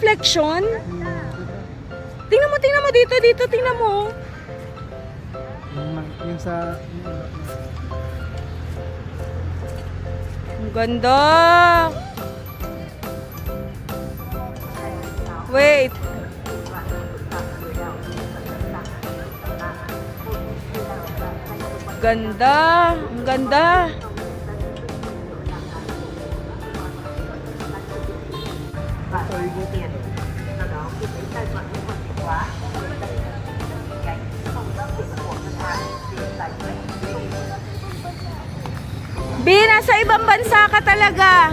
reflection? Tingnan mo dito, tingnan mo. Yung sa... Ang ganda. Wait. Ganda. Ang ganda. B, nasa ibang bansa ka talaga.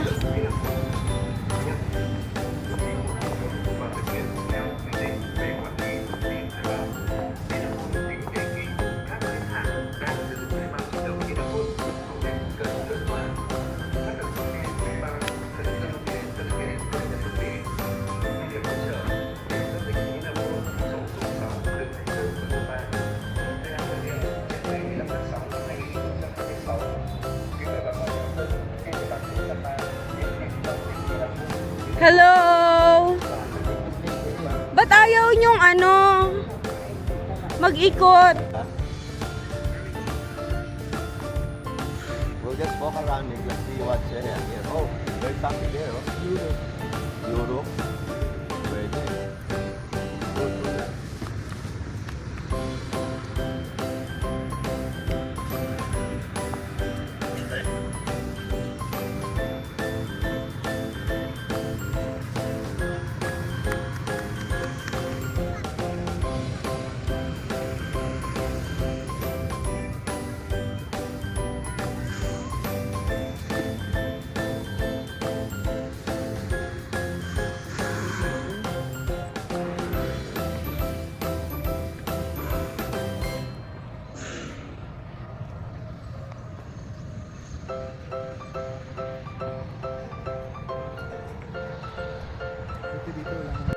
Hello! Ba't ayaw niyong mag-ikot? We'll just walk around and let's see what's here. Oh, there's something there. Oh. Europe. Where is it? Go through that.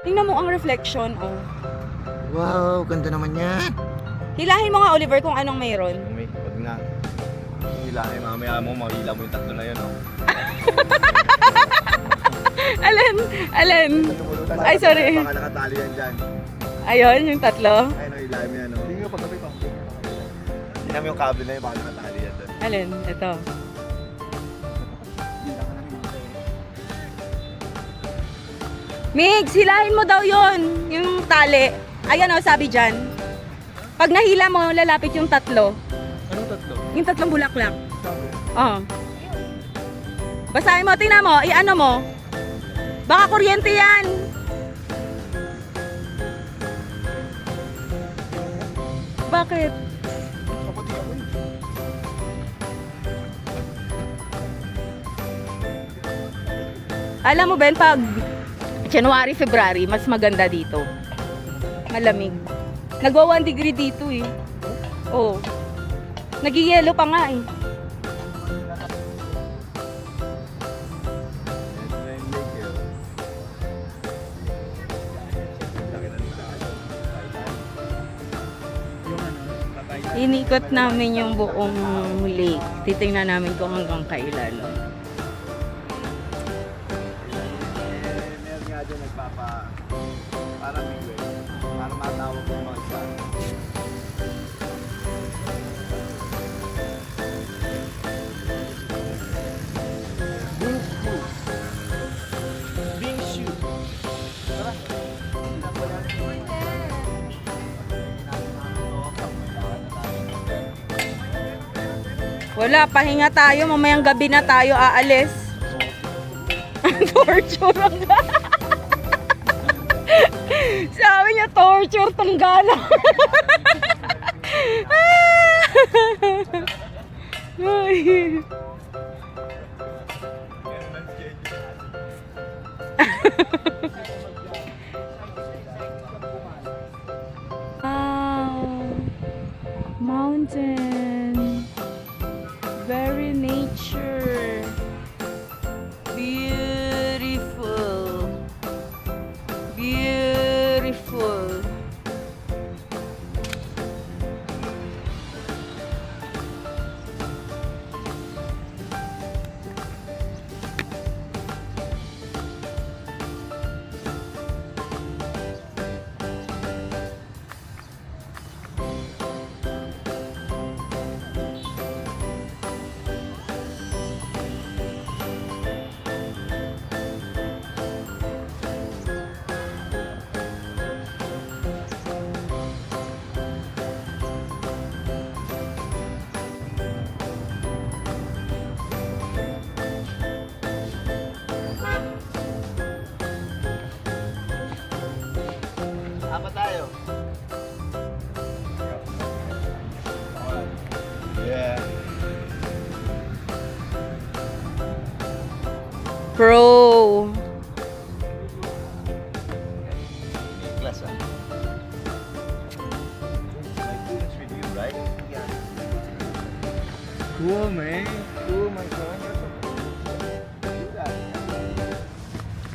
Tingnan mo ang reflection, oh. Wow, ganda naman yan. Hilahin mo nga, Oliver, kung anong mayroon. Wag na. Hilahin, mamaya mo, mahila mo yung tatlo na yun. Oh. Alin? Ay, sorry. Baka nakatali yan dyan. Ayun, yung tatlo. Ayun, oh, hilahin mo yan. Oh. Hindi mo pagkabay pa. Hindi mo yung kable na yun, baka nakatali yan doon. Alin? Ito. Migs, hilahin mo daw yon, yung tali. Ayan o, sabi dyan. Pag nahila mo, lalapit yung tatlo. Anong tatlo? Yung tatlong bulaklak. Sabi. Oo. Basahin mo, tingnan mo, i-ano mo. Baka kuryente yan. Bakit? Kaputi ako eh. Alam mo, Ben, pag January, February, mas maganda dito. Malamig. Nagwa 1 degree dito eh. Oo. Nag-yellow pa nga eh. Inikot namin yung buong lake. Titingnan namin kung hanggang kailan. Meron nga dyan parang bigwe. Para matawag yung mga isa. Bing shoe. Wala, pahinga tayo. Mamayang gabi na tayo aalis. Torture ang sabi niya, torture tong gala. Ay. Wow. Mountain. Very nature. Beautiful. Beautiful.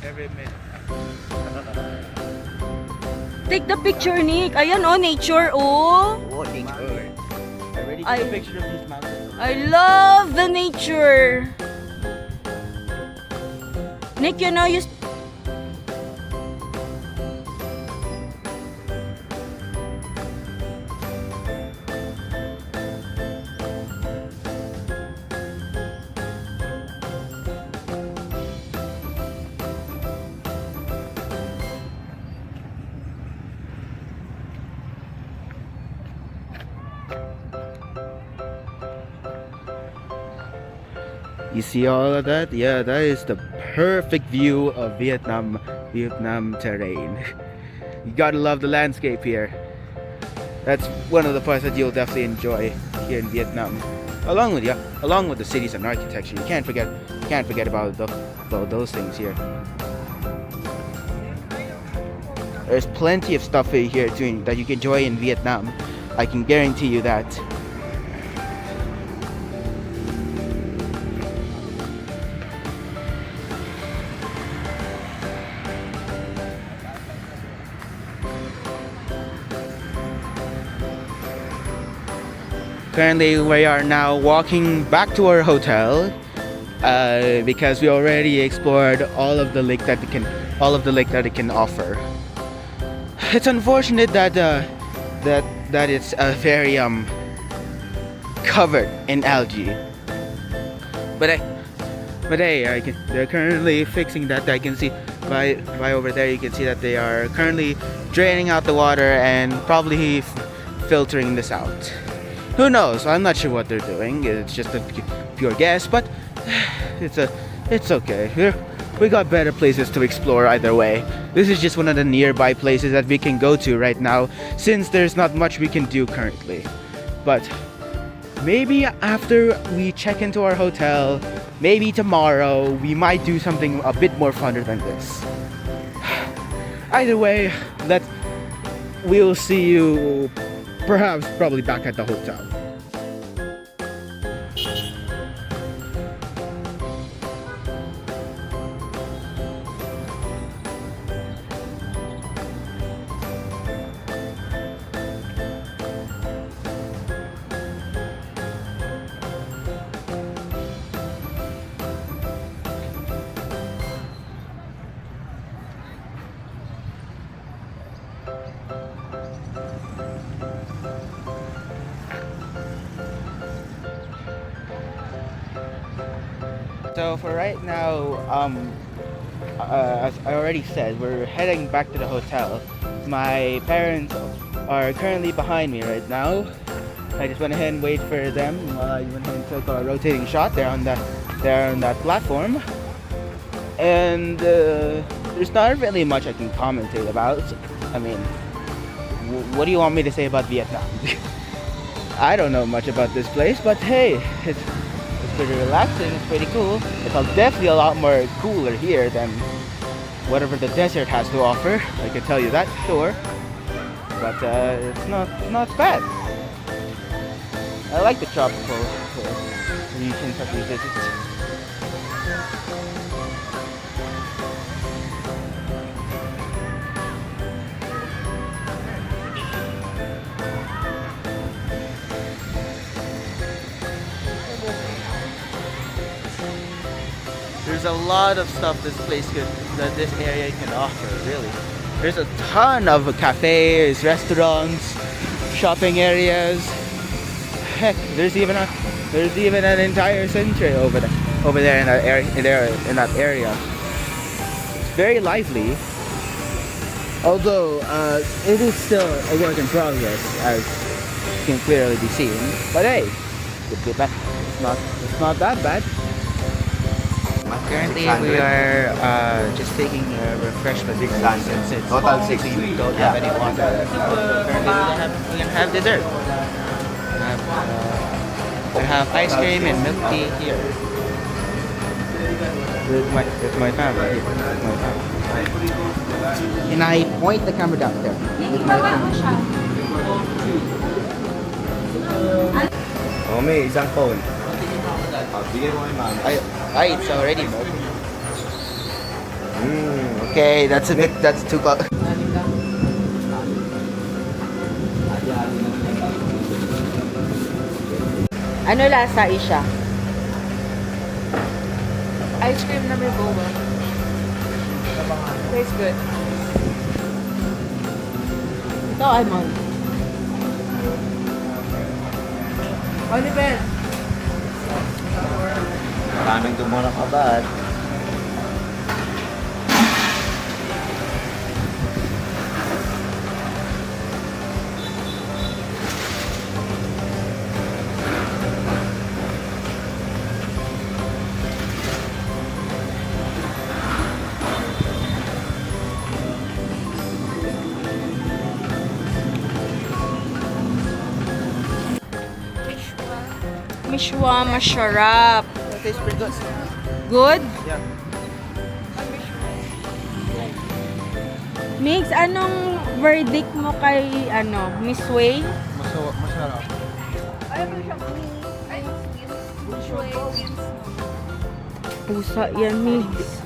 every minute. Take the picture, Nick. Ayan, oh, nature, oh. Oh, nature. I already I- took a picture of these mountains. I love the nature. Nick, you know, you... You see all of that? Yeah, that is the perfect view of Vietnam terrain. You gotta love the landscape here. That's one of the parts that you'll definitely enjoy here in Vietnam. Along with the cities and architecture. You can't forget about those things here. There's plenty of stuff here that you can enjoy in Vietnam. I can guarantee you that. Currently, we are now walking back to our hotel because we already explored all of the lake that it can offer. It's unfortunate that it's very covered in algae. But hey, they're currently fixing that. I can see by over there. You can see that they are currently draining out the water and probably filtering this out. Who knows? I'm not sure what they're doing. It's just a pure guess, but it's okay. We got better places to explore either way. This is just one of the nearby places that we can go to right now, since there's not much we can do currently. But maybe after we check into our hotel, maybe tomorrow, we might do something a bit more funner than this. Either way, we'll see you probably back at the hotel. So for right now, as I already said, we're heading back to the hotel. My parents are currently behind me right now. I just went ahead and waited for them while I went ahead and took a rotating shot there on that platform. And there's not really much I can commentate about. I mean, what do you want me to say about Vietnam? I don't know much about this place, but hey, it's pretty relaxing, it's pretty cool. It's definitely a lot more cooler here than whatever the desert has to offer. I can tell you that, sure. But it's not bad. I like the tropical regions that we visit. There's a lot of stuff this area can offer, really. There's a ton of cafes, restaurants, shopping areas. Heck, there's even an entire cemetery over there in that area. It's very lively. Although it is still a work in progress, as can clearly be seen. But hey, it's not that bad. Currently, we are just taking a refreshment since it's Total 6. 60. We don't have any water. Currently, we have dessert. We have ice cream and milk tea here. With my family. And I point the camera down there. With my family. Oh, may isang phone. Bigay mo kay ma'am. Ay, it's already milk. Okay, that's a bit, that's too close. Ano lasa, Isha? Ice cream na may boba. Tastes good. Ito, almond. Oliver! Maraming dumura ka ba? Mishwa masharap. It tastes pretty good. Good? Yeah. Mix, anong verdict mo kay, Miss Way? Masarap. Pusa yan, Mix.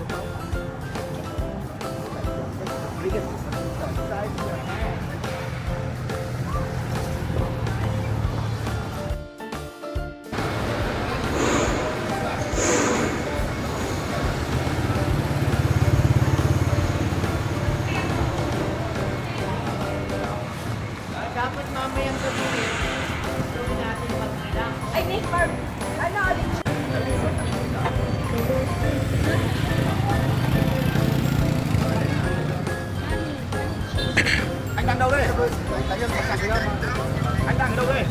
Dapat mamayang gabi. Gawin natin pag ay, make part. Ano, alin? Anh đang đâu đây? Anh đang ở đâu đây?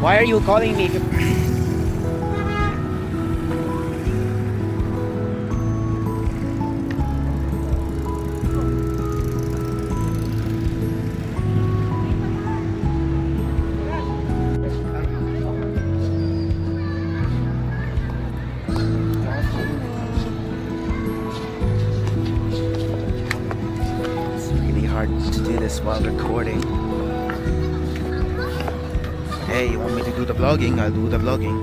Why are you calling me? It's really hard to do this while recording. Hey, you want me to do the vlogging? I'll do the vlogging.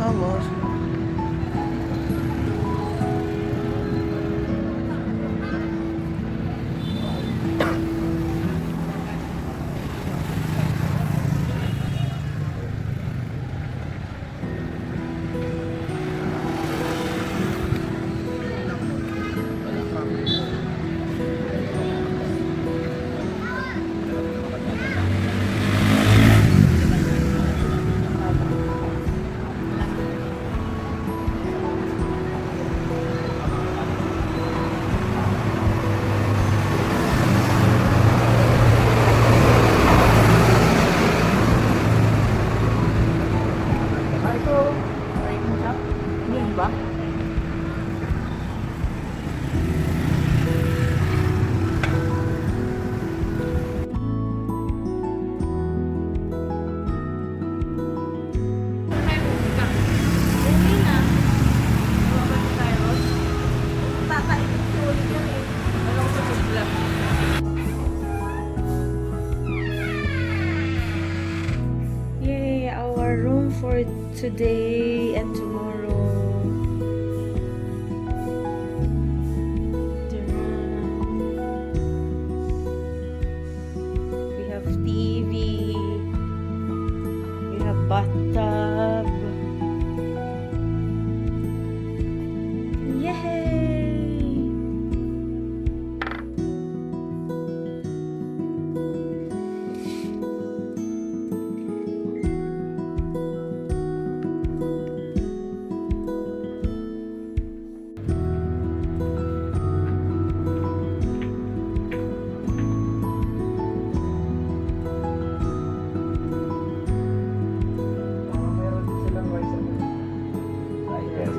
Almost. Yay, our room for today and tomorrow. We have TV. We have bathtub. Yay!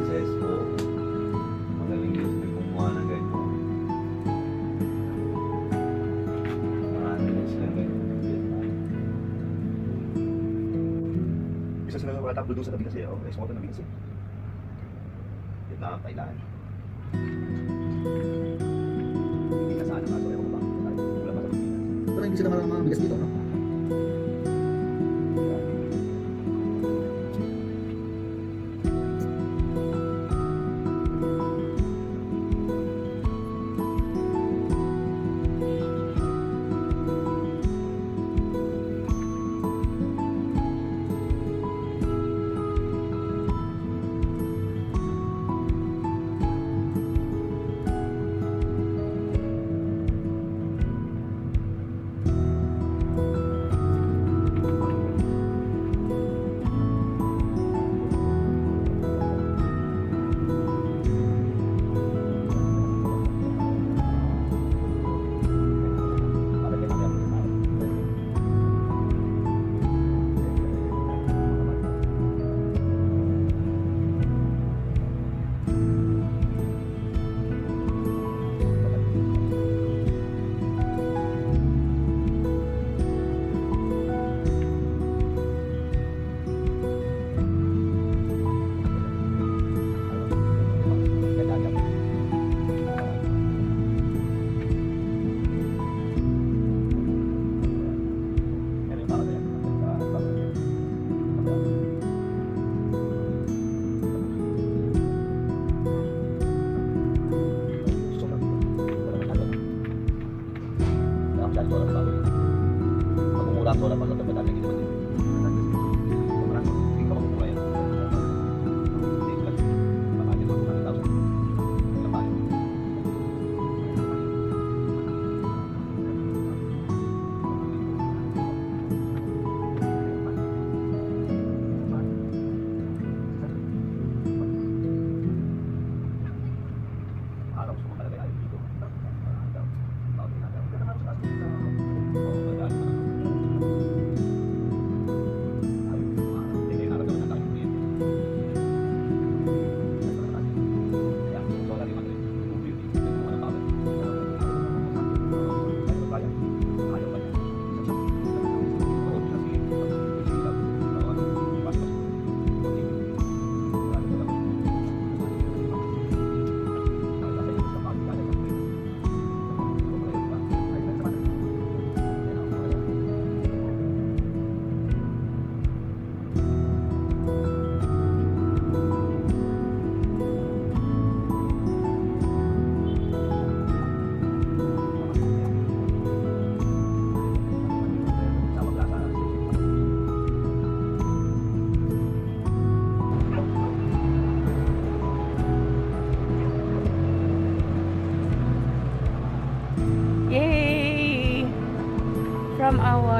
Says po, magaling yung gumawa ng ganito. Marami na sila ganito ng Vietnam. Bisa sila nakatakbo doon sa tabi kasi, oh, export na bigas eh. Vietnam, Thailand. Hindi na sana kaso ayaw ko ba? Wala pa sa Pilipinas. Pero hindi sila mga bigas dito, no?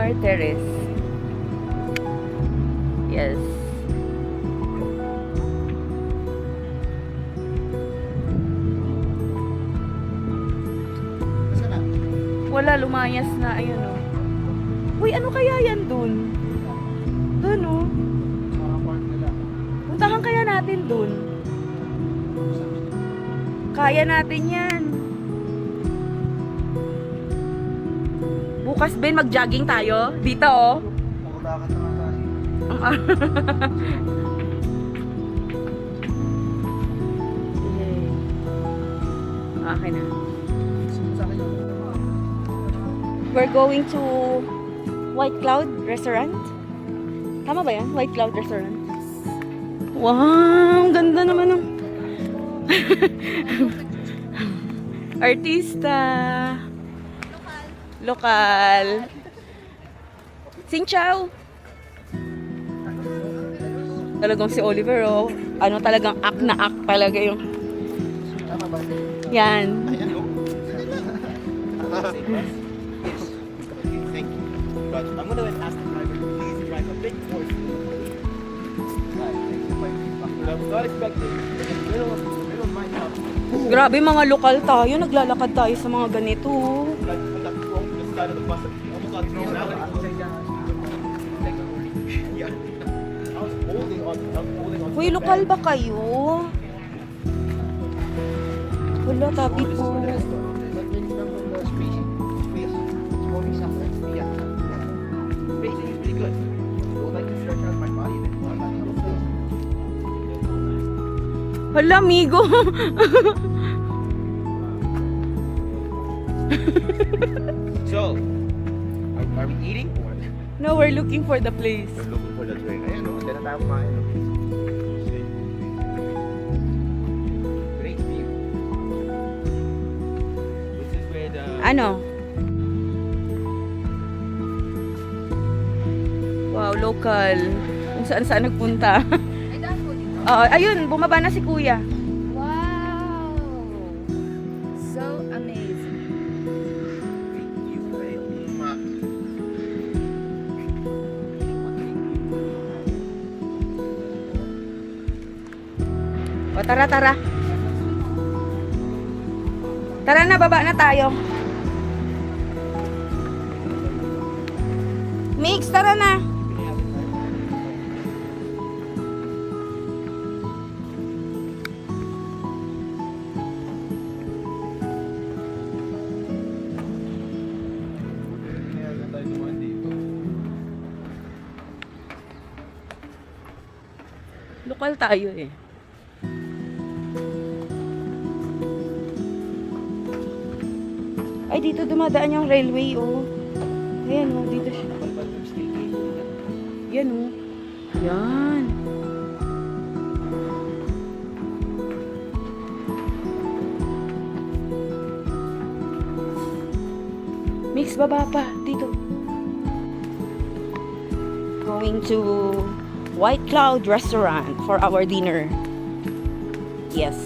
Star Terrace. Yes. Saan na? Wala, lumayas na. Ayun o. Uy, ano kaya yan dun? Dun o. Parang park nila. Puntahan kaya natin dun. Kaya natin yan. Bukas, Ben, mag-jogging tayo. Dito o. Pagkutakan na nga tayo. Okay na. Sa akin yun. We're going to White Cloud Restaurant. Tama ba yan? White Cloud Restaurant. Wow, ang ganda naman ng artista. Lokal. Sing Chow. Talagang si Oliver, oh. Ano talagang act na act talaga yung... Tama ba? Yan. Ayan o. Thank you. But I'm gonna ask the driver to please drive a bit more slowly. Right, I was not expecting in the middle of my house. Grabe, mga lokal tayo. Naglalakad tayo sa mga ganito. Like, I'm not thrown to the side of the bus. I almost got thrown out. Yeah. I was holding on. Uy, lokal ba kayo? Wala, tapi po. Spacing is pretty good. I would like to stretch out my body a bit more. Hala, amigo. So, are we eating or what? No, we're looking for the place. We're looking for the train. Ayan o, dyan na tayo kumain. Great view. This is where the... Ano? Wow, local. Kung saan-saan nagpunta. Ay, daan po dito. Ayun, bumaba na si kuya. Wow! So amazing. Great view, right? O, tara, tara. Tara na, baba na tayo. Mix, tara na. Lokal tayo eh. Ay, dito dumadaan yung railway, oh. Ayan, oh, dito siya. Yan, oh. Yan. Mix, baba pa. Dito. Going to White Cloud Restaurant for our dinner. Yes.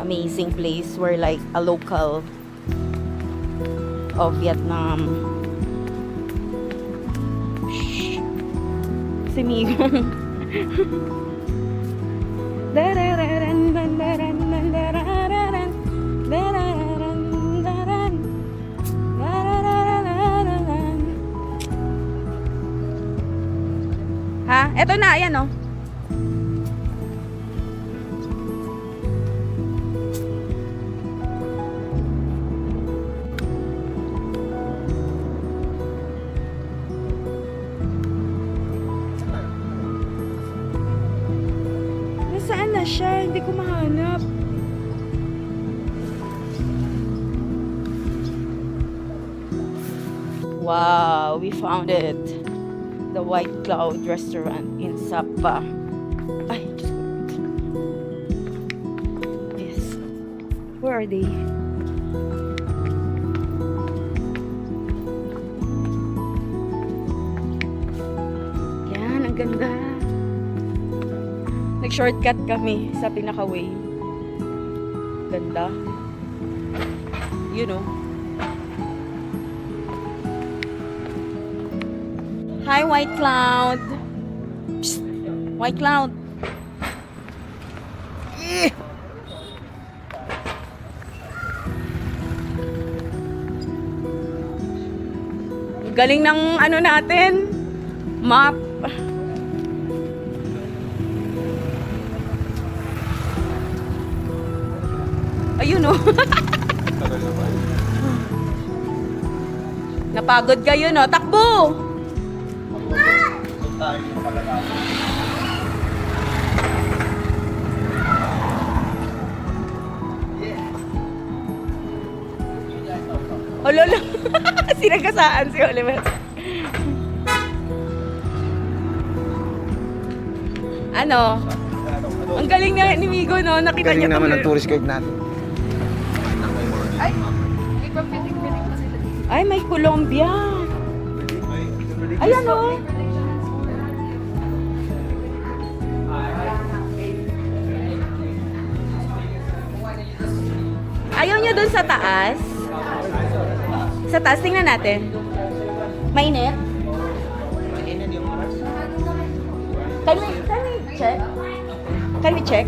Amazing place. We're like a local of Vietnam. Shh. Si Migong. Ha? Eto na, ayan oh. Nasaan na siya? Hindi ko mahanap. Wow, we found it. The White Cloud Restaurant in Sapa. Ay, Diyos ko. Yes. Where are they? Yan, ang ganda. Nag-shortcut kami sa pinaka-way. Ganda. You know. Hi, White Cloud. Psst. White Cloud. Galing ng ano natin. Map. Ayun oh. Napagod kayo no. Takbo! Oh, lolo. Sinagasaan si Oliver. Ano? Ang galing na ni Migo, no? Nakita Galing niya naman tong- ng tourist guide natin. Ay, may Colombia. Ayan, oh. Ayaw niya dun sa taas? Sa taas, tingnan natin. Mainit? Can we check? Can we check?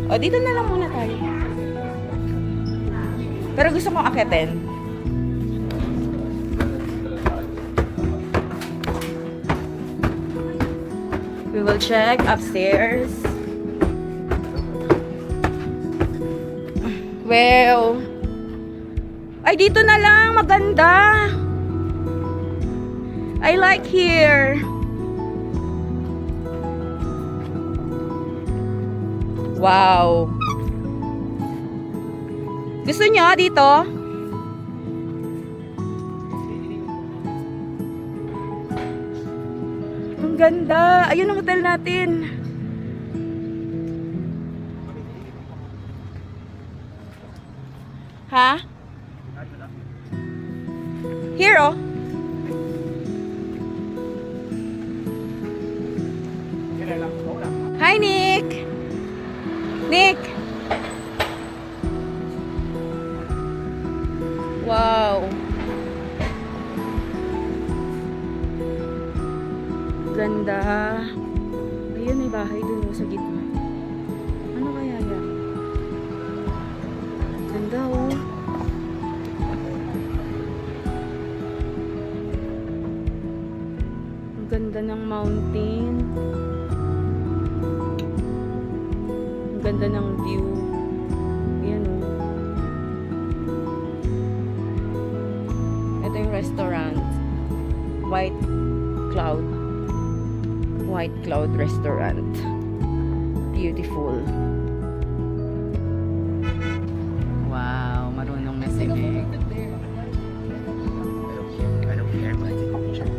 O, dito na lang muna tayo. Pero gusto kong akitin. We will check upstairs. Well, ay dito na lang, maganda. I like here. Wow. Gusto niyo dito? Ang ganda. Ayun ang hotel natin. Ha? Here, oh. Hi, Nick. Nick. Wow. Ganda. Ayun, may bahay dun sa gitna. Ano kaya yan? Ganda, oh. Ang ganda ng mountain. Ang ganda ng view. Ayan, oh. Ito yung restaurant. White Cloud Restaurant. Beautiful. Wow, marunong na si Meg. I don't care, but I take a picture.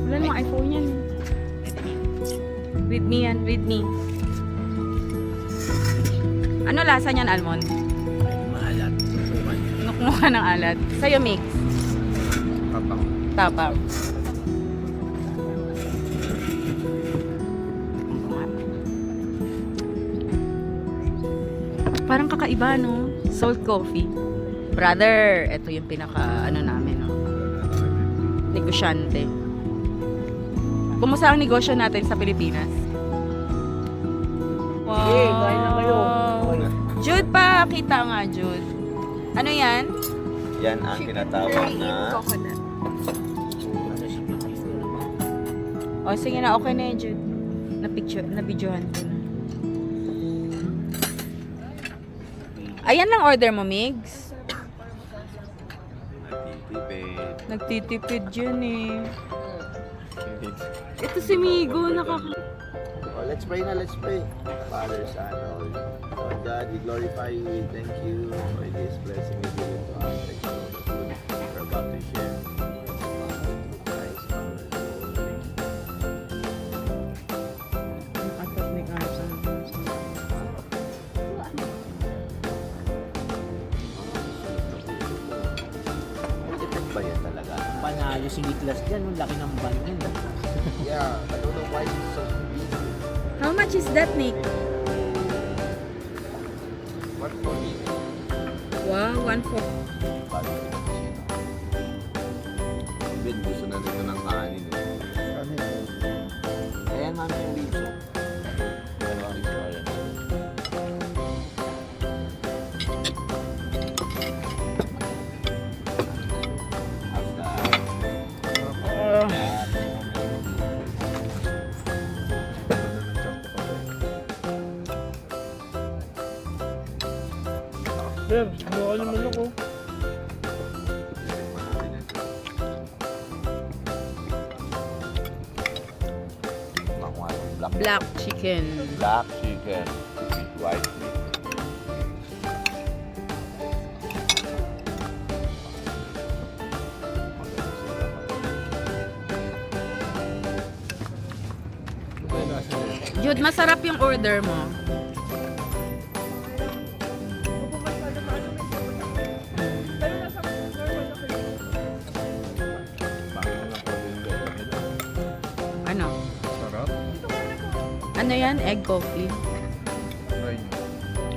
Wala namang iPhone yan. With me yan, with me. Ano lasa niyan, almond? Maalat. Nuknukan ng alat. Sa'yo, mix. Papang. Tapang. Parang kakaiba, no? Salt coffee. Brother, ito yung pinaka, ano namin, no? Negosyante. Kumusta ang negosyo natin sa Pilipinas? Wow. Eh, kain na kayo. Jude pa, kita nga, Jude. Ano yan? Yan ang tinatawag na O, sige na, okay na yun, Jude. Na-videohan ko na. Ayan lang order mo, Migs. Nagtitipid yun eh. Ito si Migo, Oh, let's pray na, let's pray. Father, Son, Lord. Lord God, we glorify you, we thank you for this blessing you given to us. Thank you for the food we're about to share. Christ, our Lord. May effect ba yan talaga? Panalo si Niklas dyan, ang laki ng ban yun. Yeah, I don't know why it's so busy. How much is that, Nick? What for me? Wow, 1.4. Ben, gusto na nito ng kanin. Ayan, mami, yung ribs. Ayan, mami, sorry. Sir, buka naman ako. Black chicken. Black chicken. White meat. Jude, masarap yung order mo. Ano? Sarap. Ano yan? Egg coffee? Try nyo.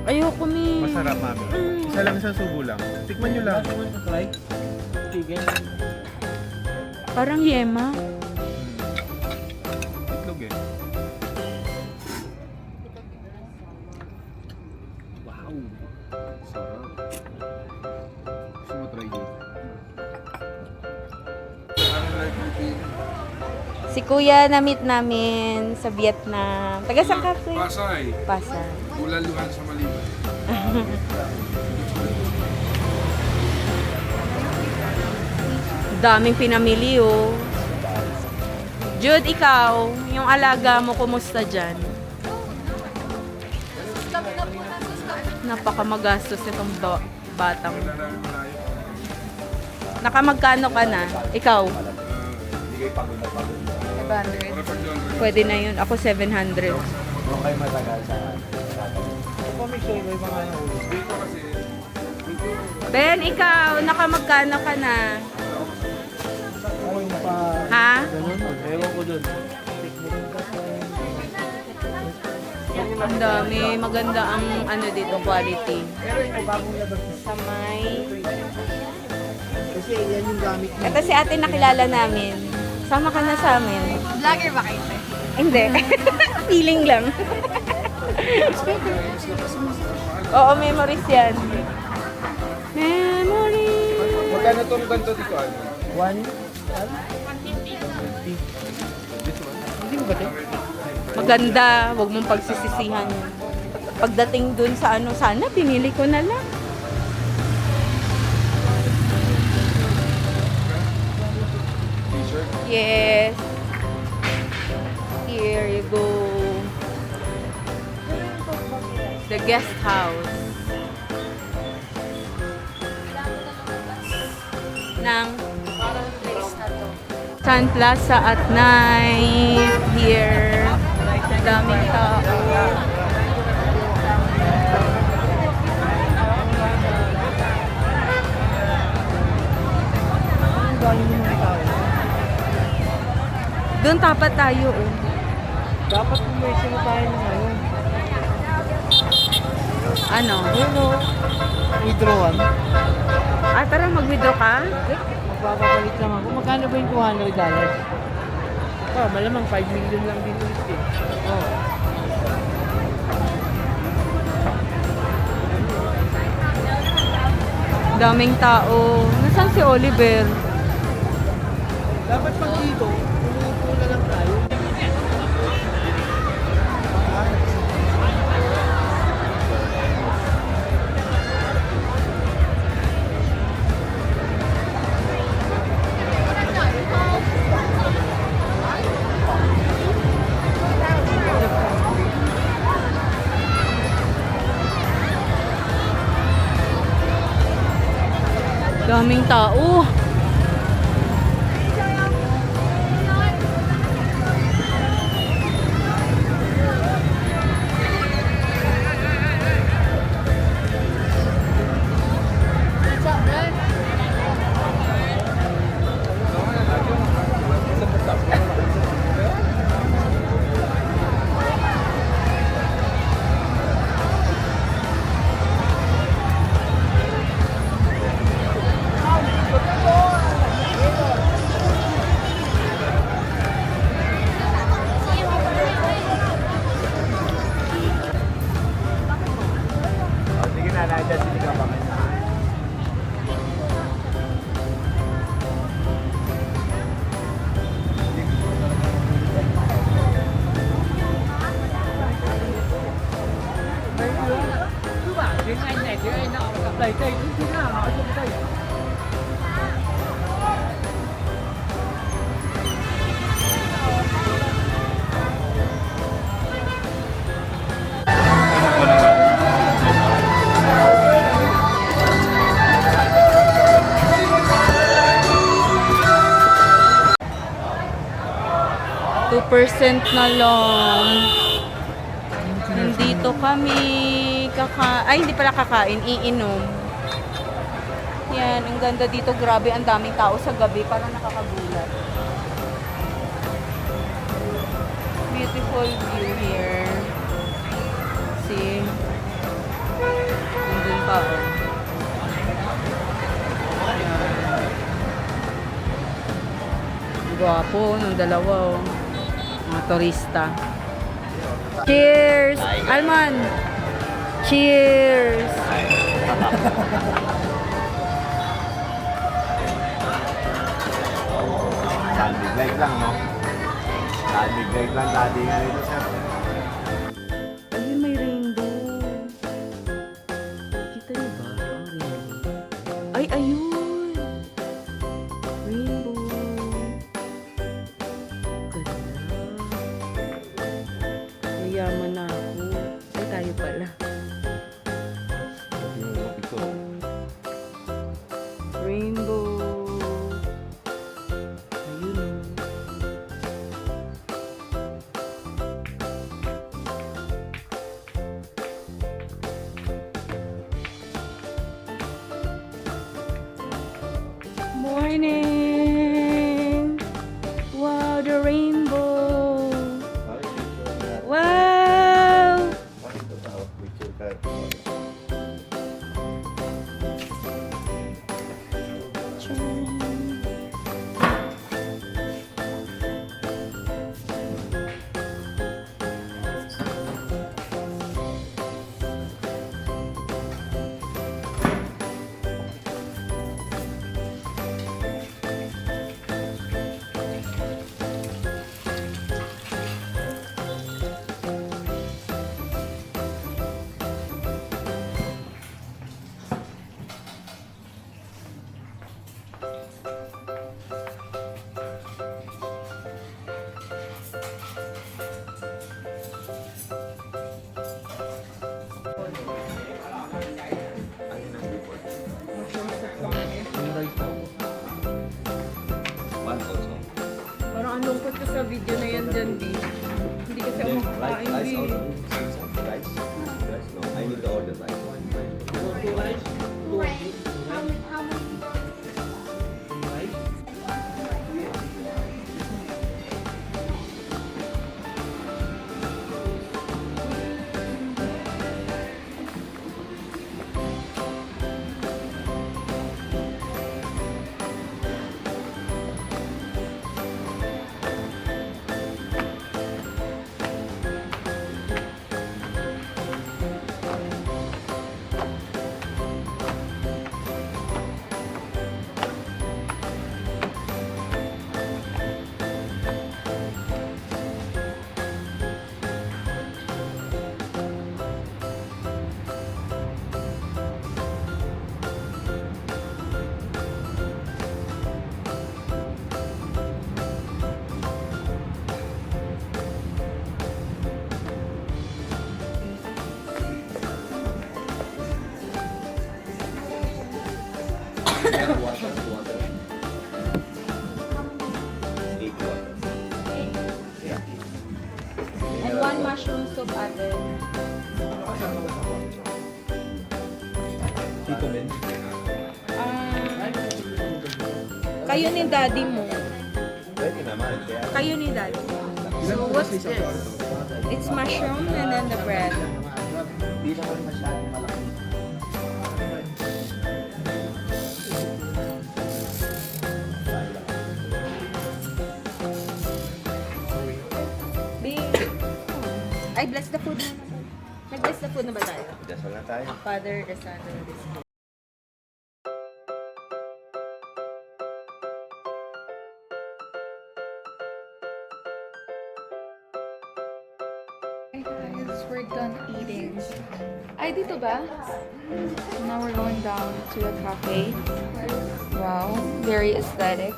Ayoko ni. Masarap, mami. Isa lang, isang subo lang. Tikman nyo lang. Parang yema. Itlog eh. Wow. Sarap. Gusto mo try dito? Si Kuya na-meet namin sa Vietnam. Taga saan ka, Kuya? Pasay. Pasay. Bulaluhan sa Maliban. Daming pinamili, oh. Jude, ikaw, yung alaga mo, kumusta dyan? Napakamagastos itong batang. Nakamagkano ka na? Ikaw? 700. Pwede na yun. Ako 700. Ben, ikaw, nakamagkano ka na? Ha? Ewan ko dun. Ang dami. Maganda ang ano dito, quality. Sa may... Kasi yan yung gamit niya. Ito si ate nakilala namin. Sama ka na sa amin. Vlogger ba kayo? Hindi. Feeling lang. Oo, memories yan. Memories. Magkano itong ganito dito? Ano? Maganda. Huwag mong pagsisisihan yun. Pagdating dun sa ano, sana pinili ko na lang. Yes. Here you go. The guest house. Ng Sun Plaza at night. Here. Daming tao. Doon tapat tayo, oh. Dapat pumesin na tayo ng ano. Ano? Withdrawan. Ah, tara, mag-withdraw ka? Magpapapalit lang ako. Magkano ba yung $200? Malamang 5 million lang din ulit eh. Daming tao. Nasaan si Oliver? Dapat pag dito, umuupo na lang tayo. Daming tao. tay, tay. Hindi na. Makasya mo tay. % na lang. Nandito kami ay hindi pala kakain, iinom. Yan, ang ganda dito, grabe, ang daming tao sa gabi, parang nakakagulat. Beautiful view here. See? Nandun pa, oh. Gwapo ng dalawa, oh. Mga turista. Cheers! Alman! Cheers! Standing light lang, no? Standing light lang dati nga nito, sir. Ayun, may rainbow. Kita niyo ba ang rainbow? Ay, ayun! Rainbow. Ganda. Yayaman na ako. Ay, tayo pala. Rainbow. Ayun. Morning. Wow, the rainbow. Wow. Parang ang lungkot ko sa video na yan dyan, B. Hindi kasi ako makakain, B. I need to order rice. And one mushroom soup ate. Kayo ni daddy mo. Pwede naman. Kaya Kayo ni daddy. So what's this? It's mushroom and then the bread. hindi naman masyadong malaki. I bless the food na. Nag-bless the food na ba tayo? Dasal na tayo. Father, the Son, and the Spirit. Hey guys, we're done eating. Ay, dito ba? Now we're going down to the cafe. Wow, very aesthetic.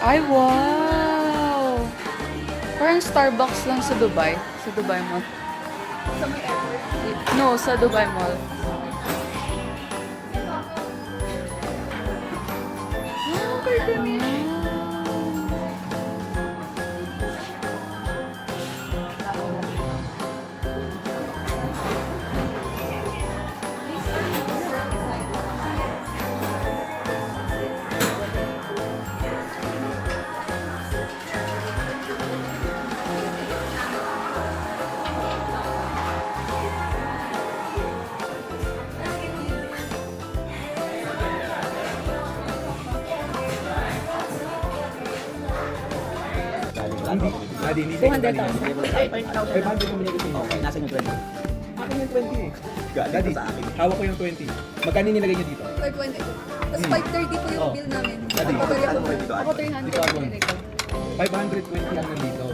Ay, wow! Parang Starbucks lang sa Dubai. Sa Dubai Mall. Sa may airport? No, sa Dubai Mall. Oh, kaya Daddy, hindi 200,000. 500 yung binigay ko sa'yo. Okay, nasa yung 20. Akin yung 20 eh. Daddy, hawak ko yung 20. Magkano nilagay niyo dito? 520. Tapos 530 po yung bill namin. Daddy, Ako 300 Dito ako. binigay ko. 520 ang nandito.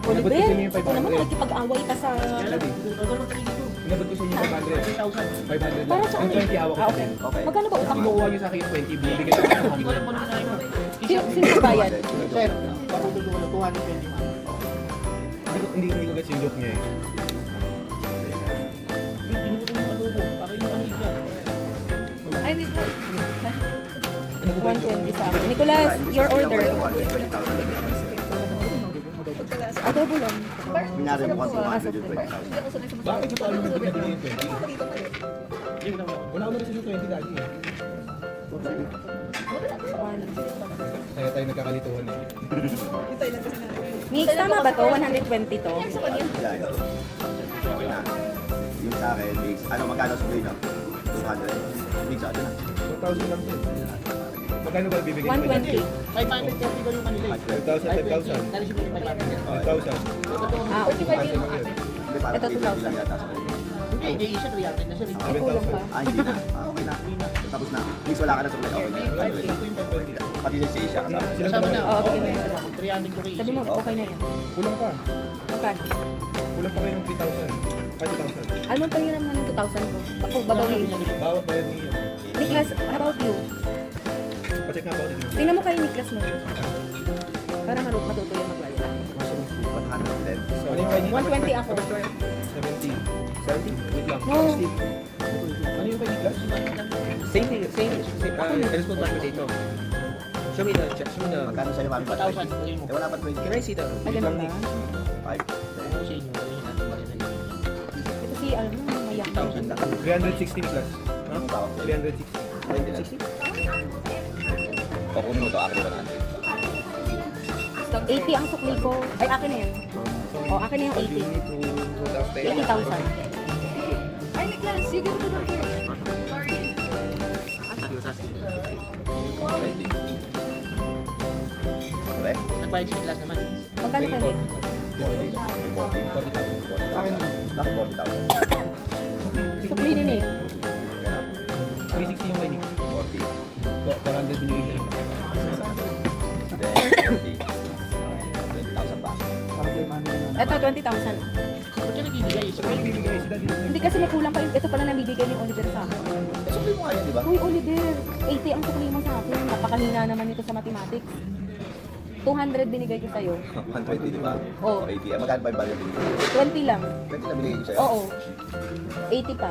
Inabot ko Oliver, sa inyo yung ito naman 500. nakikipag-away ka sa... Daddy, inabot ko sa inyo yung 500. 500 lang. Para saan? Yung 20 hawak ko sa Okay. inyo. Magkano ba utang mo? Kinukuha niyo sa akin yung 20, binibigay ko sa inyo. Sino bayad? Sir, patutulungan na 220. Hindi ko gets yung joke niya eh. Ay, hindi po. 120 sa akin. Nicolas, your order. Adobo lang. Minari mo kasi Bakit ito alam mo na binigay yung 20? Wala ko na rin yung 20 dati eh. Kaya tayo nagkakalituhan eh. Mix, tama ba to? 120 to? Yung sa akin, mix. Ano, magkano sa green, no? 200. Mix, ano na? 1,000 lang din. Magkano ba bibigay? 120. 530 ko yung kanila. 5,000. 5,000. Ah, okay. Hindi, parang Ito, 800 lang yata sa green. Hindi, isa 300 na siya. Ay, kulang pa. Ah, hindi na. Ah, okay na. Tapos na. Mix, wala ka na sa green. Okay na. Pati sa Asia kasama. Kasama na. Oo, okay na yun. 300 ko kay Sabi mo, okay na yan. Kulang pa. Okay. Kulang pa kayo ng 3,000. 5,000. Ano pa yun naman ng 2,000 ko? Ako, babawi. Bawat bayad niyo. Nicolas, how about you? Pacheck nga ba ulit. Tingnan mo kayo Nicolas mo. Para matuto yung magbayad. 110. Ano yung kay 120 ako. 70. 70? Wait lang. No. Ano yung kay Niklas? Same thing, respond back with ito. Show me the, Magkano sa'yo, mami? 1,000. Eh, wala pa 20. can I see the, Ay, ganun ba? 5. Ito si, ano, mayak. 1,000 lang. 360 Niklas. Ha? Ano tawag? 360. 20. O, kunin mo to. Akin na natin. 80 ang sukli ko. Ay, akin na yan. O, akin na yung 80. 80,000. Ay, Nicolas, sige ko doon. Okay? Nagbayad si Niklas naman. Magkano ka Nick? 40,000. Bakit 40,000? Sukli ni Nick. 360 yung kay Nick. 40. 400 binigay niya. Then, 20. 20,000 pa. Ito, 20,000. Ba't ka nagbibigay? Ano bibigay si Daddy? Hindi kasi may kulang pa yun. Ito pala nabibigay ni Oliver sa akin. Sukli mo nga yan, di ba? Uy, Oliver, 80 ang sukli mo sa akin. Napakanina naman ito sa mathematics. 200 binigay ko sa'yo. 120, di ba? Oo. O, 80. Eh, magkano ba yung value binigay? 20 lang. 20 na binigay ko sa'yo? Oo. 80 pa.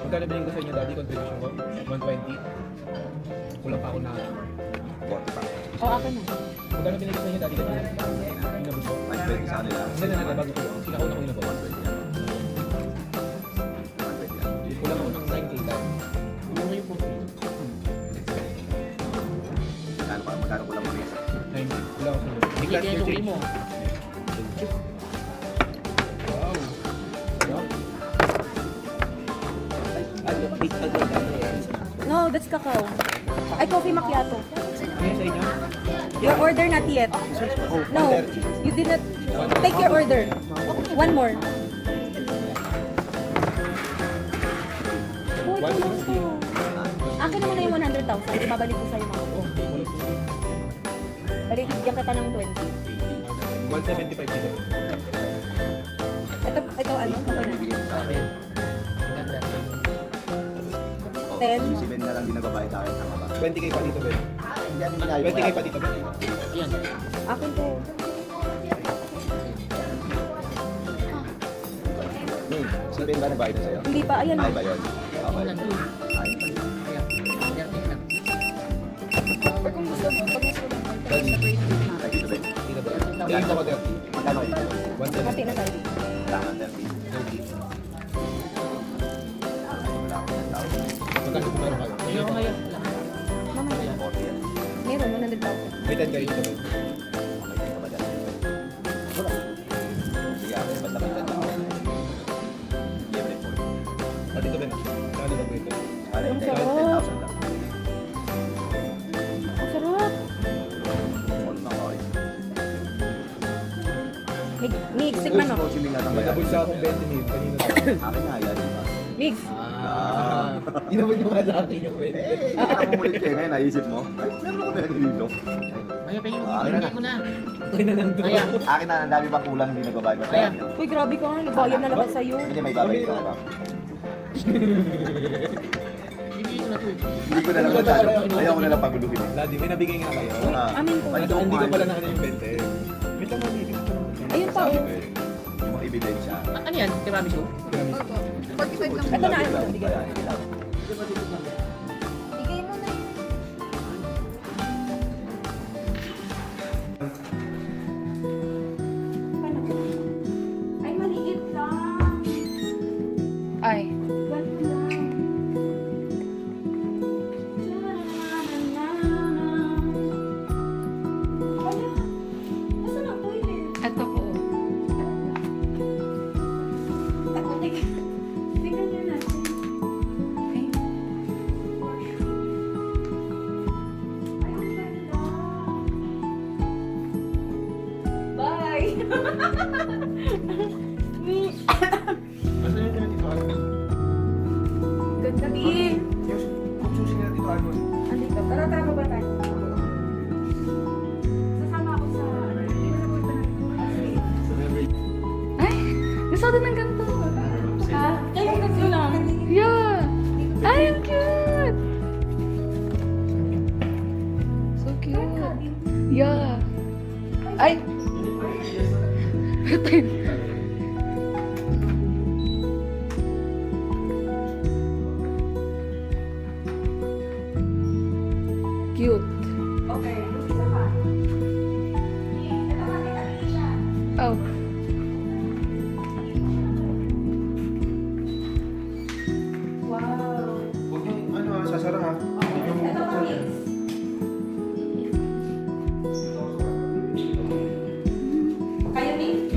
Magkano binigay ko sa inyo Daddy contribution ko? 120. Kulang pa ako na. 40 pa. O, akin na. Magkano binigay sa inyo Daddy kanina? Inabot ko. 120 sa kanila. Hindi na bago ko. Pinakauna ko inabot. 120 yan. 120 yan. Kulang ako ng 9K Daddy. Magkano ko lang mo rin? 9K. Kulang ako sa inyo. Hindi Niklas, kaya your sukli change. mo. Wow. No, that's cacao. Ay, coffee macchiato. Kaya sa inyo? Your order not yet. No, you did not take your order. One more. Akin naman na yung 100,000. Ibabalik ko sa'yo mga ko. Balik, bigyan kita ng 20. 175 dito. Ito ano? Okay na. 10. Si Ben na lang din nagbabayad sa akin. Tama ba? 20k pa dito, Ben. Hindi natin ginagawa. 20k pa dito, Ben. Akin to. Si Ben ba nagbayad na sa'yo? Hindi pa, ayan. Ay ba yun? Okay. Kung gusto mo, pag gusto mo, Ay, dito Ben. Dito, Ben. Dito ako, 30. Magkano kayo dito? 170. Mati na tayo. Kailangan 30. Magkano kung meron kayo? Mamaya. 40 yan. Meron, 100,000. May 10 kayo dito, Ben. Okay, ka ba dyan? Wala. Sige, basta magkano ako. Give it for you. Ah, dito, Ben. Magkano ba dito? Ano yung Ang sarap. 10,000 lang. Ang sarap. All na kayo. Mix, tikman mo. Ho Chi Minh lahat ang May bayan. nabulsa akong 20 mil. Kanina to. Akin nga yan, di ba? Mix. Inabot nyo nga sa akin yung 20. Nakakumulit kayo ngayon, naisip mo? Ay, meron ako meron dito. Maya, pingin mo. Akin na. Pingin ko na. Okay na lang to. Maya. Akin na, ang dami pa kulang, hindi nagbabayad pa sa Ayan. akin. Uy, grabe ka nga. Nagbayad na naman sa'yo. Hindi, may babayad ka ba? Bibigyan ko na to eh. Hindi ko na lang masyado. Ayaw ko na lang paguluhin. Ladi, may nabigay nga kayo. Amin po. Ito Hindi ko pala nakanin yung 20. May tama dito. Ayun pa. Oh. Yung mga ebidensya. Ano yan? Tiramisu? Opo. 45 lang. Ito na, ano. Bigay mo. Bayanin lang. Bigay mo na. Ay, maliit lang. Ay. Ganito lang. Wala. Nasaan ang toilet? Ito po. Tingnan niyo natin. Ay. Ay, ang ganda. Bye! Ganda din. Andito. Tara, tara ba tayo? Sasama ako sa ano. Hindi na napunta na. Ay! Gusto ko din ng ganito. Ha? Kayo ang ganda lang. Yeah! Ay, ang cute! So cute. Yeah. Ay! Cute. Okay, isa pa. Ito pa, ito siya. Oh. Wow. Huwag yung ano, sasara ha. Ito pa, mix. Kayo, mix?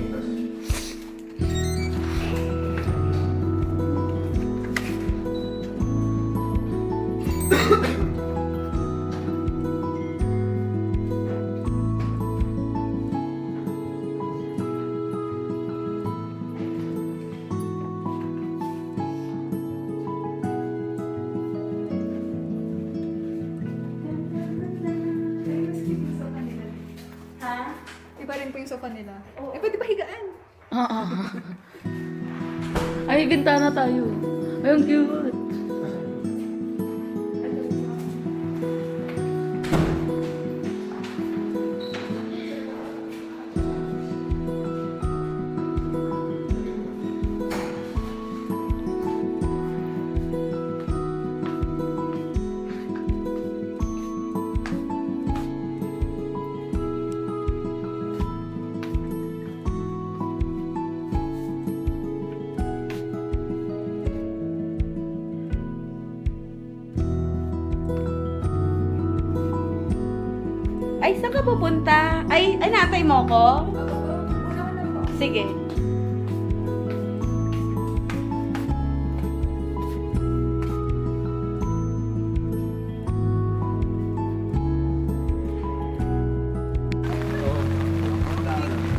Ha? Iba rin po yung sofa nila. Eh, pwede ba higaan? Oo. Ay, bintana tayo. Ay, ang cute. Ay, saan ka pupunta? Ay, natay mo ko? Sige.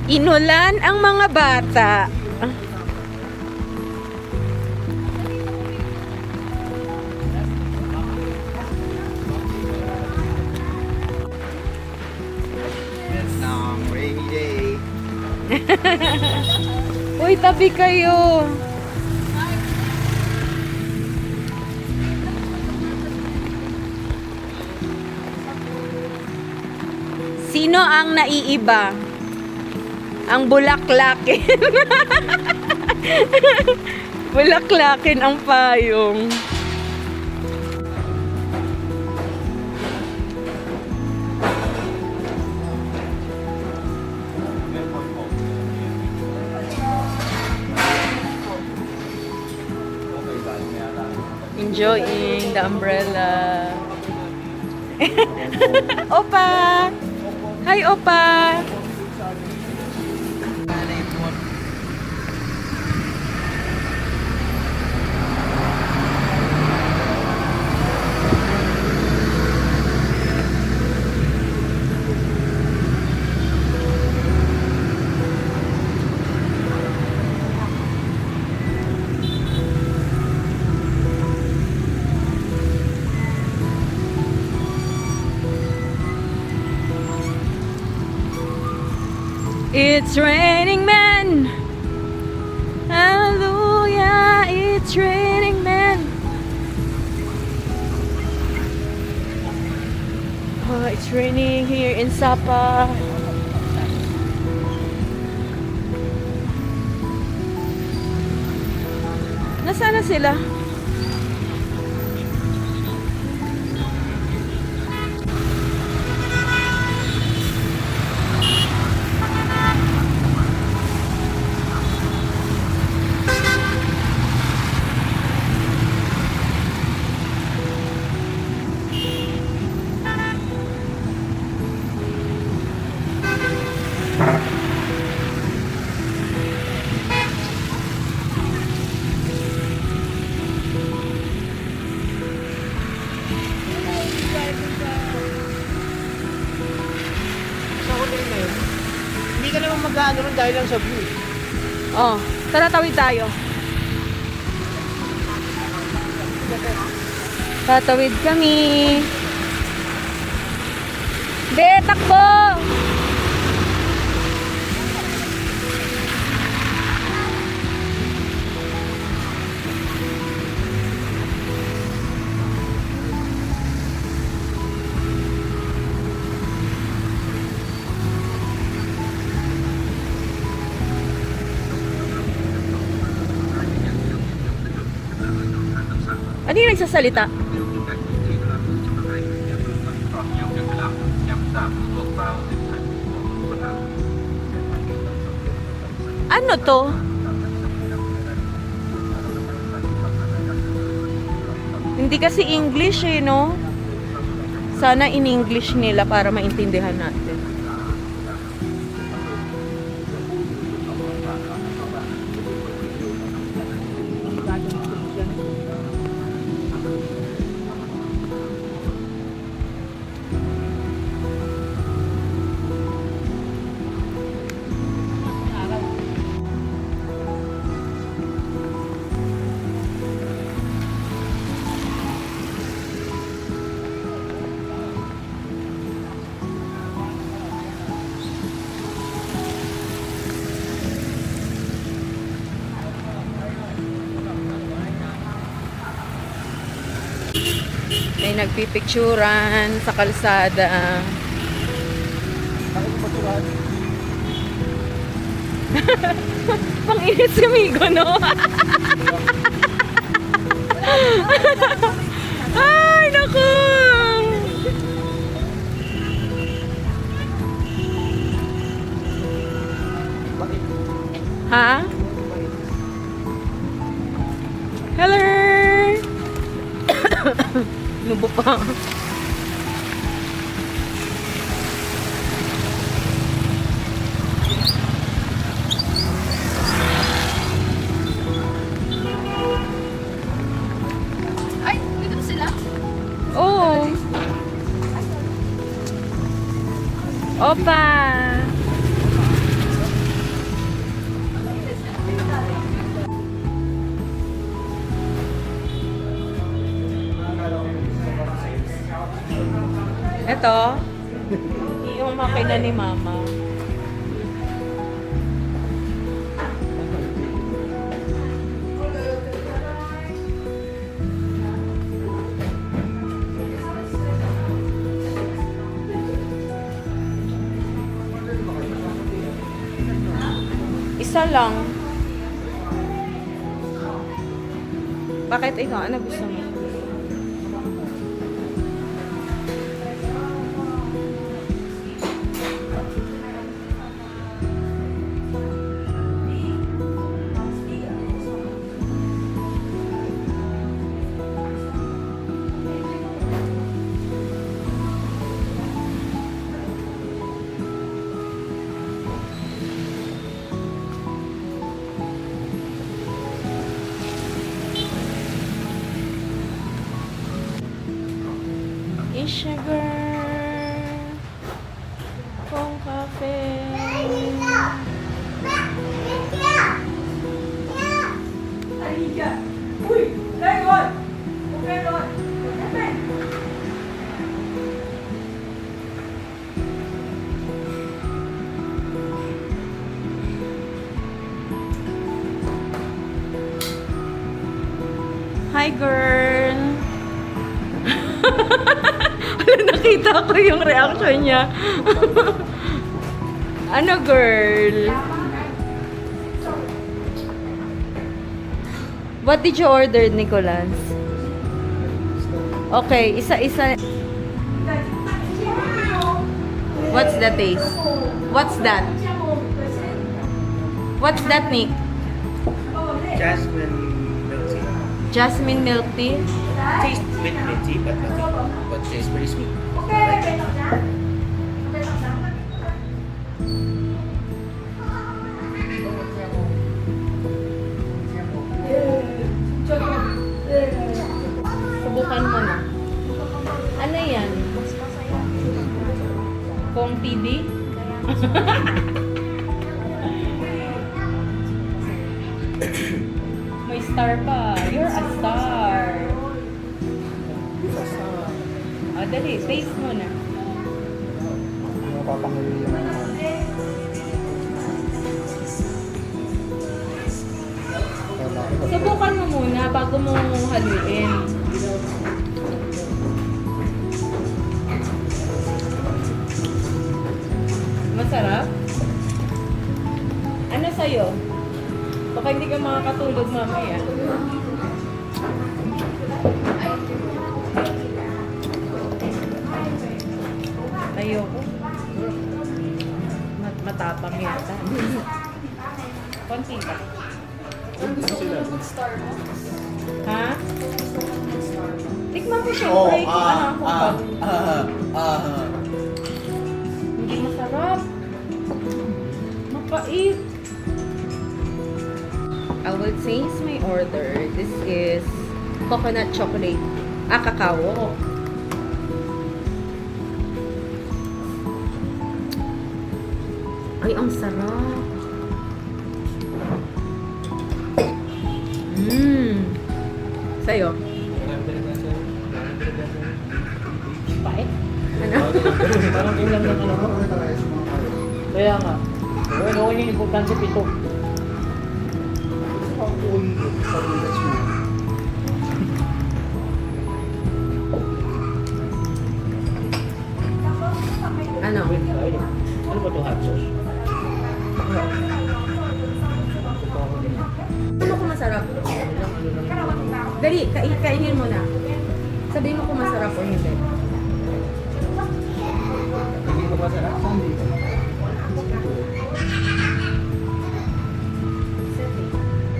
Inulan ang mga bata. Vietnam, rainy day. Uy, tabi kayo. Sino ang naiiba? Ang bulaklakin. Bulaklakin ang payong. Enjoying the umbrella. Opa! Hi, Opa! It's raining men. Hallelujah, it's raining men. Oh, it's raining here in Sapa. Nasaan na sila? Sa hotel na yun. Hindi ka naman mag-ano ron dahil lang sa view. Oh, tara tawid tayo. Tatawid kami. Be, takbo! Ano yung nagsasalita? Ano to? Hindi kasi English eh, no? Sana in English nila para maintindihan natin. May nagpipicturan sa kalsada. Pang-inis si Migo, no? Ay, naku! Ha? Hello! Nubo pa. Ay, dito sila. Oo. Opa! to? Yung makina ni Mama. Isa lang. Bakit ikaw? Ano gusto mo? Sugar kong kape. Hi, girl. Nakita ko yung reaction niya. Ano, girl? What did you order, Nicholas? Okay, isa-isa. What's the taste? What's that? What's that, Nick? Jasmine milk tea. Jasmine milk tea? Tastes a bit minty, but nothing. But tastes pretty sweet. Subukan mo na. Ano yan? Kong TV? May star pa. You're a star. Ah, dali. Taste mo na. Mapapanguli yung Subukan mo muna bago mo haluin. Masarap? Ano sa'yo? Baka hindi ka makakatulog mamaya. Ayoko. Matapang yata. Konti ba? Ha? Tikman mo siyempre kung ano ako. Hindi masarap. Mapait. I will change my order. This is coconut chocolate. Cacao. Ay, ang sarap. Sa'yo? Pait? Ano? Parang ulam ng ano. Kaya nga. Ano yung importante pito? Ano? Ano ba ito hot sauce? Sabihin mo kung masarap. Dali, kainin mo na. Sabihin mo kung masarap o hindi. hindi ko masarap. Hindi.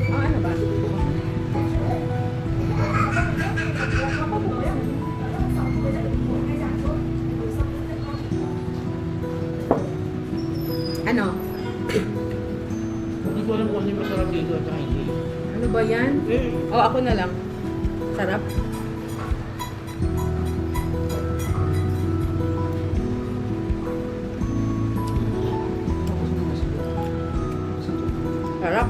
Oh, ano ba? Ano? Hindi ko alam kung ano yung masarap dito at saka hindi. Ano ba yan? Oh, ako na lang. Sarap. Sarap.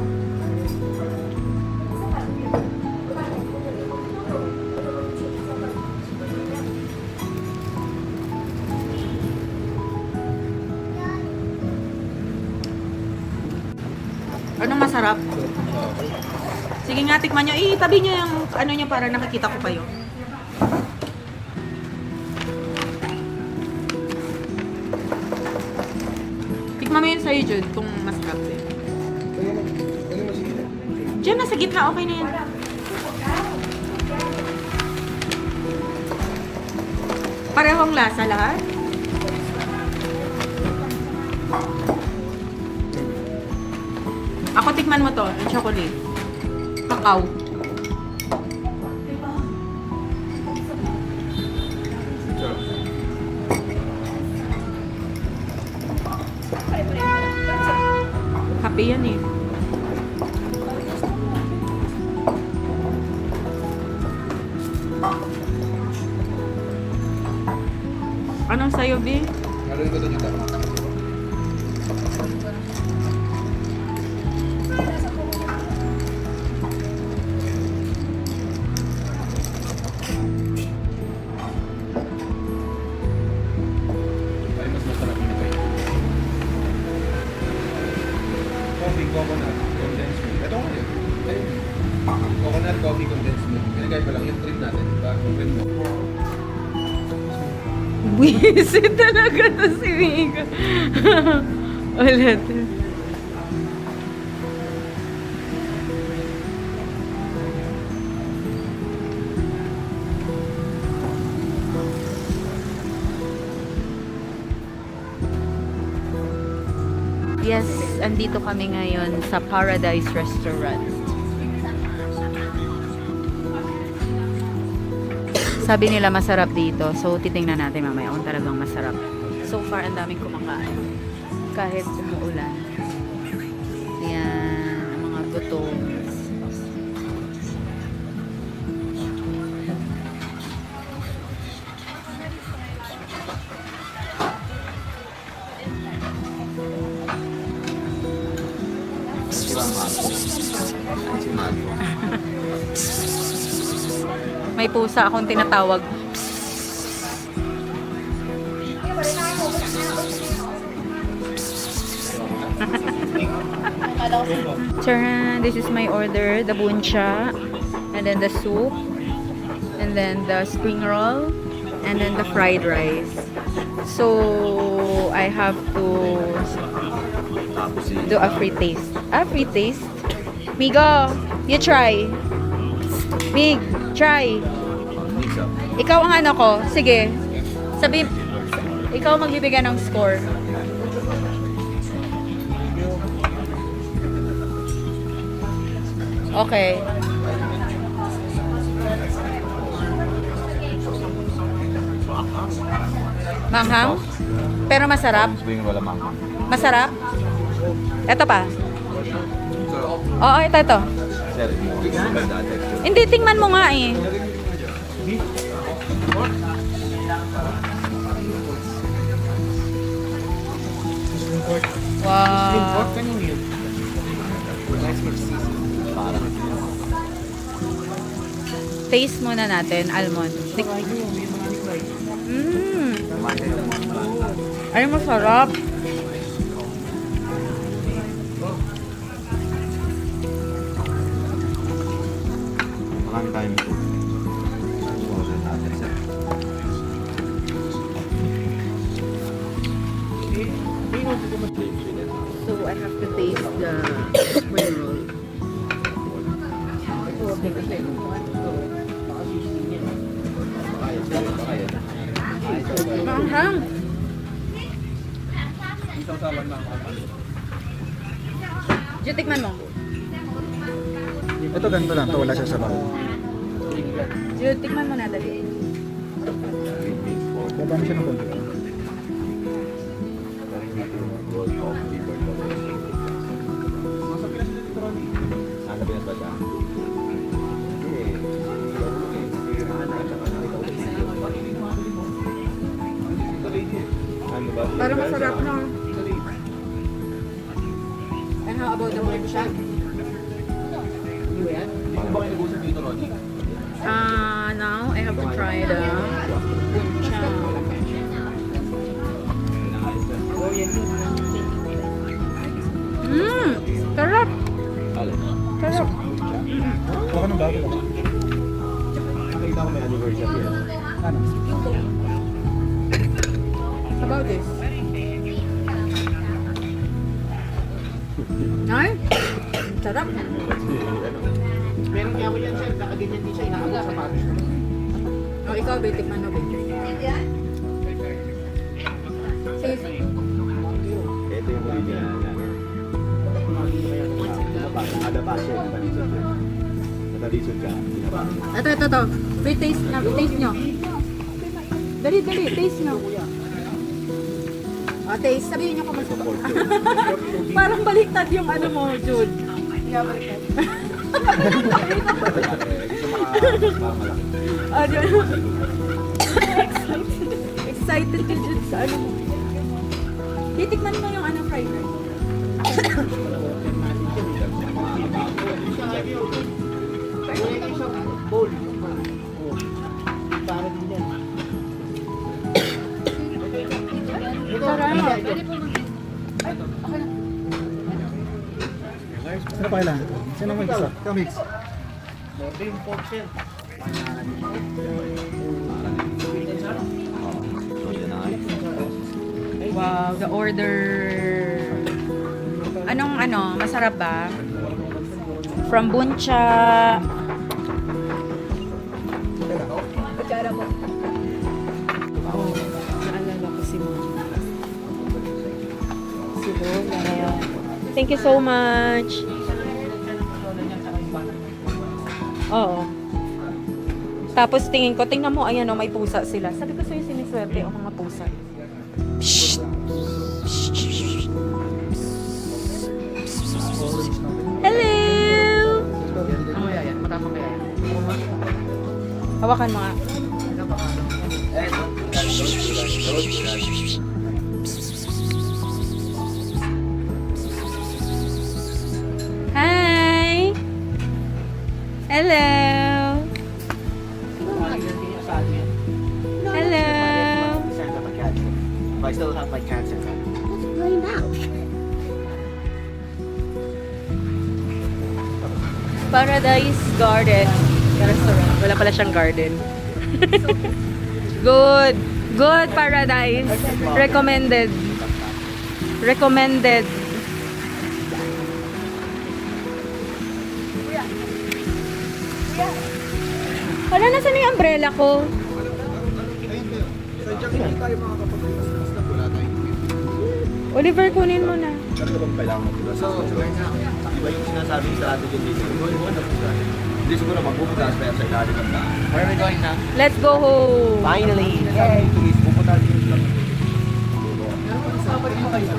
Anong masarap? Sige nga, tikman nyo. Itabi nyo yung ano nyo para nakikita ko kayo. Tikman mo yun sa'yo, Jude, kung masarap din. Diyan, nasa gitna. Okay na yan. Parehong lasa lahat? Ako tikman mo to, yung chocolate. Kakao. Kape yan eh. Anong sayo, B? Naroon ko doon yung tama. Ay, mas masarap yung ito. Coffee, coconut, condensed milk. Ito nga yun. Ayun. Coconut, coffee, condensed milk. Pinagay pa lang yung trip natin, diba? Yung trip mo. Buwisit talaga to si Mika. Ulit. Yes, andito kami ngayon sa Paradise Restaurant. Sabi nila masarap dito. So, titingnan natin mamaya kung talagang masarap. So far, ang daming kumakain. Kahit umuulan. Ayan, ang mga gutom. May pusa akong tinatawag. Charan, this is my order. The buncha, and then the soup, and then the spring roll, and then the fried rice. So, I have to do a free taste. A free taste? Migo, you try. Mig, try. Ikaw ang ano ko. Sige. Sabi, ikaw magbibigay ng score. Okay. Manghang? Pero masarap? Masarap? Ito pa? Oo, ito. Hindi, tingnan mo nga eh. Wow. Taste muna natin, almond. Ay, masarap. Marami tayong ito. So, I have to taste the spring roll. Manghang. Diyo, tikman mo. Ito ganito lang, to wala siya sa bago. Diyo, tikman mo na, dali. Baba mo siya ng konti. Parang masarap na. And how about the buncha? Now I have to try the buncha. Sarap! Nakita ko may anniversary yan. About this. Ay? Sarap. Meron kaya ako yan, sir. Nakaganyan din siya. Inaabot sa patos. O, ikaw, Betik man, no, Betik. Safe. Ito yung original na. Ada passion, natalisod yun. Natalisod ka. Ito. Wait, taste na. Taste nyo. Dali, taste nyo. O, taste. Sabihin nyo kung masarap. Parang baliktad yung ano mo, Jude. Ano? Excited ka dyan sa ano mo. Titikman mo yung ano, fried rice. Bowl. Para din yan. Sarap. Sino pa kailangan? Sino may isa? Kamix. Morbe yung pork, sir. Wow, the order. Anong ano, masarap ba? From Buncha. Kutsara mo. Oh, naalala ko si Mama. Si Lola. Thank you so much. Oo. Tapos tingin ko, tingnan mo, ayan o, may pusa sila. Sabi ko sa'yo, siniswerte o mga pusa. Psst! Hello! Mamaya yan. Matapang kaya yan. Hawakan mo nga. Hi! Hello! Hello! I still have my cancer. Paradise Garden. Restaurant. Wala pala siyang garden. Good. Good Paradise. Recommended. Recommended. Wala, nasa na yung umbrella ko? Oliver, kunin mo na. Talaga bang kailangan mo? So, iba yung sinasabi sa atin yung dito. Hindi siguro magpupunta sa ilalim ng daan. Where are we going now? Let's go home. Finally! Pupunta din yung Ano ba kayo?